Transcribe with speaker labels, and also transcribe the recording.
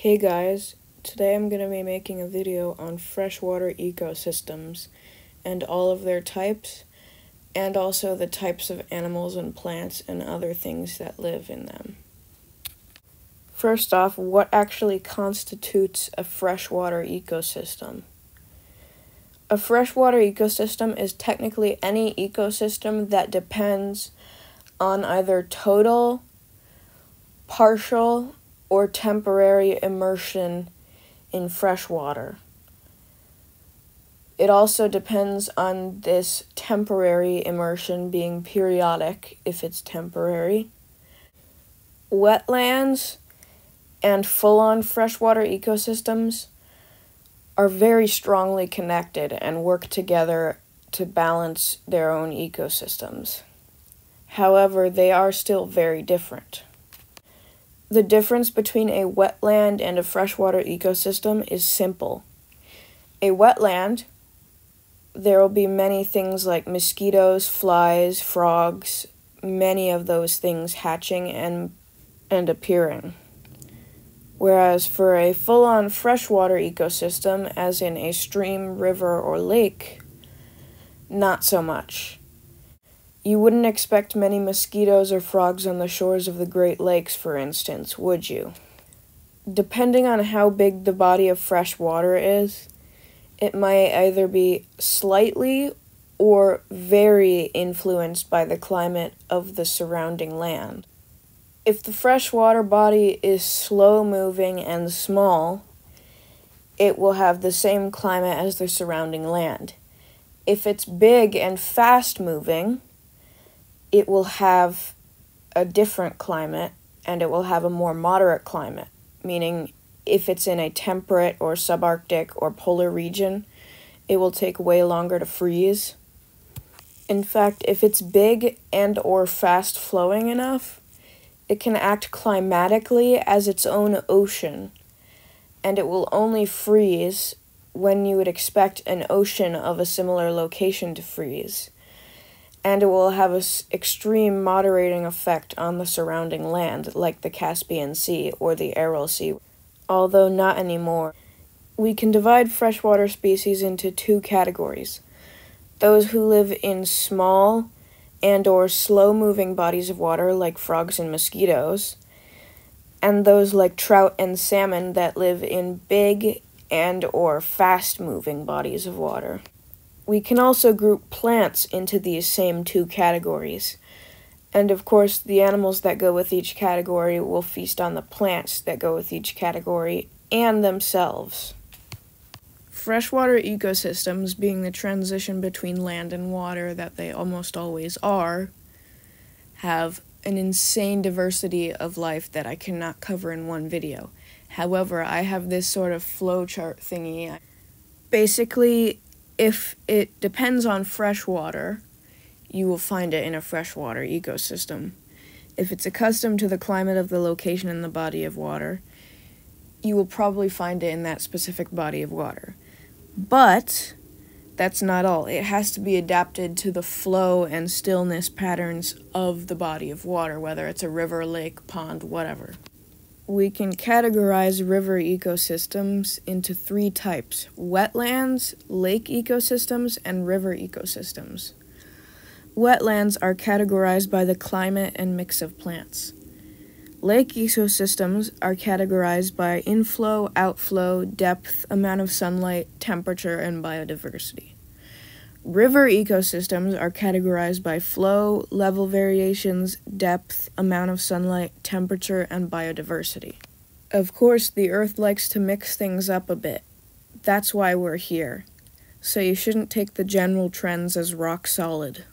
Speaker 1: Hey guys, today I'm going to be making a video on freshwater ecosystems and all of their types, and also the types of animals and plants and other things that live in them. First off, what actually constitutes a freshwater ecosystem? A freshwater ecosystem is technically any ecosystem that depends on either total, partial, or temporary immersion in fresh water. It also depends on this temporary immersion being periodic if it's temporary. Wetlands and full-on freshwater ecosystems are very strongly connected and work together to balance their own ecosystems. However, they are still very different. The difference between a wetland and a freshwater ecosystem is simple. A wetland, there will be many things like mosquitoes, flies, frogs, many of those things hatching and appearing. Whereas for a full-on freshwater ecosystem, as in a stream, river, or lake, not so much. You wouldn't expect many mosquitoes or frogs on the shores of the Great Lakes, for instance, would you? Depending on how big the body of fresh water is, it might either be slightly or very influenced by the climate of the surrounding land. If the freshwater body is slow-moving and small, it will have the same climate as the surrounding land. If it's big and fast-moving, it will have a different climate, and it will have a more moderate climate, meaning if it's in a temperate or subarctic or polar region, it will take way longer to freeze. In fact, if it's big and or fast-flowing enough, it can act climatically as its own ocean, and it will only freeze when you would expect an ocean of a similar location to freeze. And it will have an extreme moderating effect on the surrounding land, like the Caspian Sea or the Aral Sea, although not anymore. We can divide freshwater species into two categories: those who live in small and or slow-moving bodies of water, like frogs and mosquitoes, and those like trout and salmon that live in big and or fast-moving bodies of water. We can also group plants into these same two categories, and of course the animals that go with each category will feast on the plants that go with each category and themselves. Freshwater ecosystems, being the transition between land and water that they almost always are, have an insane diversity of life that I cannot cover in one video. However, I have this sort of flowchart thingy. Basically, if it depends on fresh water, you will find it in a freshwater ecosystem. If it's accustomed to the climate of the location in the body of water, you will probably find it in that specific body of water. But that's not all. It has to be adapted to the flow and stillness patterns of the body of water, whether it's a river, lake, pond, whatever. We can categorize river ecosystems into three types: wetlands, lake ecosystems, and river ecosystems. Wetlands are categorized by the climate and mix of plants. Lake ecosystems are categorized by inflow, outflow, depth, amount of sunlight, temperature, and biodiversity. River ecosystems are categorized by flow, level variations, depth, amount of sunlight, temperature, and biodiversity. Of course, the Earth likes to mix things up a bit. That's why we're here. So you shouldn't take the general trends as rock solid.